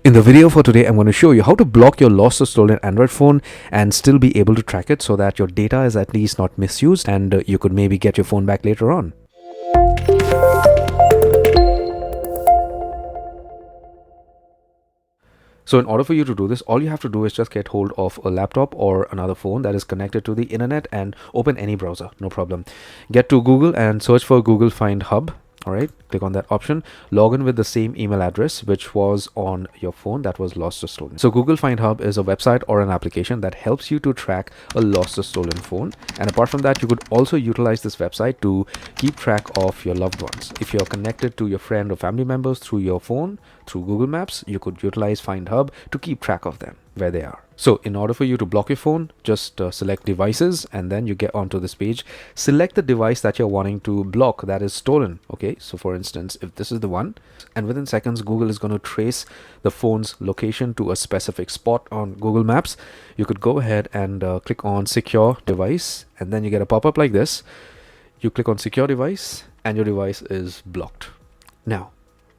In the video for today, I'm going to show you how to block your lost or stolen Android phone and still be able to track it so that your data is at least not misused and you could maybe get your phone back later on. So in order for you to do this, all you have to do is just get hold of a laptop or another phone that is connected to the internet and open any browser, no problem. Get to Google and search for Google Find Hub. All right, click on that option, log in with the same email address which was on your phone that was lost or stolen. So Google Find Hub is a website or an application that helps you to track a lost or stolen phone. And apart from that, you could also utilize this website to keep track of your loved ones. If you're connected to your friend or family members through your phone, through Google Maps, you could utilize Find Hub to keep track of them, where they are. So in order for you to block your phone, just select devices and then you get onto this page. Select the device that you're wanting to block that is stolen. Okay, so for instance, if this is the one, and within seconds, Google is going to trace the phone's location to a specific spot on Google Maps. You could go ahead and click on secure device, and then you get a pop-up like this. You click on secure device and your device is blocked. Now,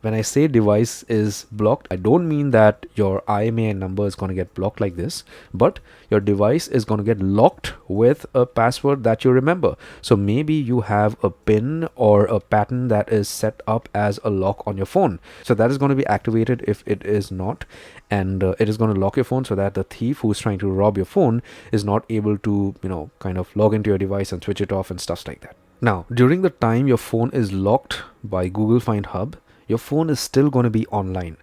when I say device is blocked, I don't mean that your IMEI number is going to get blocked like this, but your device is going to get locked with a password that you remember. So maybe you have a PIN or a pattern that is set up as a lock on your phone. So that is going to be activated if it is not, and it is going to lock your phone so that the thief who's trying to rob your phone is not able to, kind of log into your device and switch it off and stuff like that. Now, during the time your phone is locked by Google Find Hub, your phone is still going to be online.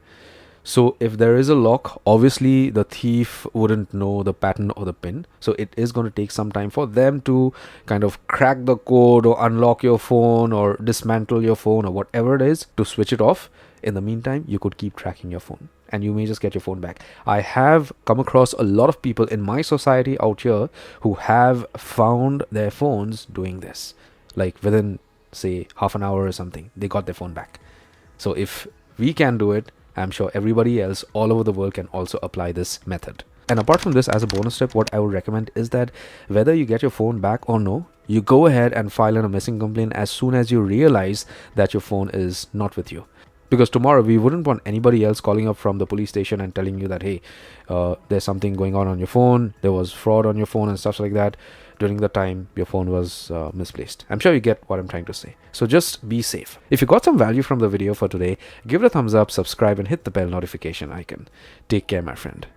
So if there is a lock, obviously the thief wouldn't know the pattern or the pin. So it is going to take some time for them to kind of crack the code or unlock your phone or dismantle your phone or whatever it is to switch it off. In the meantime, you could keep tracking your phone and you may just get your phone back. I have come across a lot of people in my society out here who have found their phones doing this. Like within, say, half an hour or something, they got their phone back. So if we can do it, I'm sure everybody else all over the world can also apply this method. And apart from this, as a bonus tip, what I would recommend is that whether you get your phone back or no, you go ahead and file a missing complaint as soon as you realize that your phone is not with you. Because tomorrow we wouldn't want anybody else calling up from the police station and telling you that, hey, there's something going on your phone, there was fraud on your phone and stuff like that during the time your phone was misplaced. I'm sure you get what I'm trying to say. So just be safe. If you got some value from the video for today, give it a thumbs up, subscribe and hit the bell notification icon. Take care, my friend.